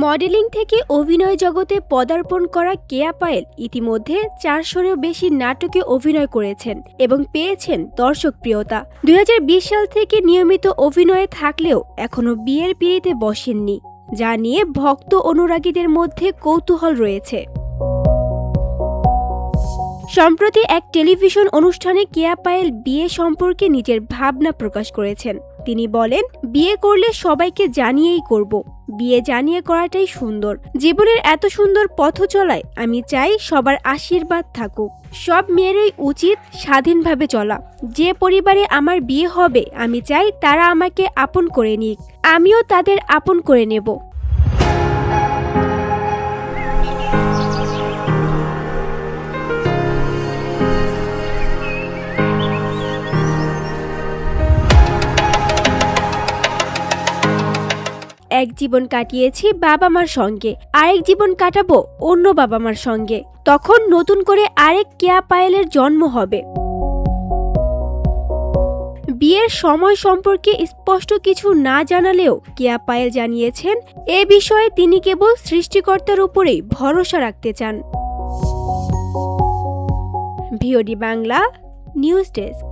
Modelling থেকে অভিনয় জগতে পদার্পণ করা কেয়া পায়েল ইতিমধ্যে 400-এরও বেশি নাটকে অভিনয় করেছেন এবং পেয়েছেন দর্শকপ্রিয়তা। 2020 সাল থেকে নিয়মিত অভিনয়ে থাকলেও এখনো বিয়ের পিঁড়িতে বসেননি, যা নিয়ে ভক্ত অনুরাগীদের মধ্যে কৌতূহল রয়েছে। সম্প্রতি এক টেলিভিশন অনুষ্ঠানে কেয়া পায়েল বিয়ে সম্পর্কে নিজের ভাবনা প্রকাশ করেছেন। তিনি বলেন, বিয়ে করলে সবাইকে জানিয়েই করব। বিয়ে জানিয়ে করাটাই সুন্দর। জীবনের এত সুন্দর পথ চলায় আমি চাই সবার আশীর্বাদ থাকুক। সব মেয়েরই উচিত স্বাধীনভাবে চলা। যে পরিবারে আমার বিয়ে হবে আমি চাই তারা আমাকে আপন করে নিক, আমিও তাদের আপন করে নেব। এক জীবন কাটিয়েছি বাবা মার সঙ্গে, আরেক জীবন কাটাবো অন্য বাবা মার সঙ্গে। তখন নতুন করে আরেক কেয়া পায়েলের জন্ম হবে। বিয়ের সময় সম্পর্কে স্পষ্ট কিছু না জানালেও কেয়া পায়েল জানিয়েছেন, এ বিষয়ে তিনি কেবল সৃষ্টিকর্তার উপরেই ভরসা রাখতে চান। VOD Bangla news desk.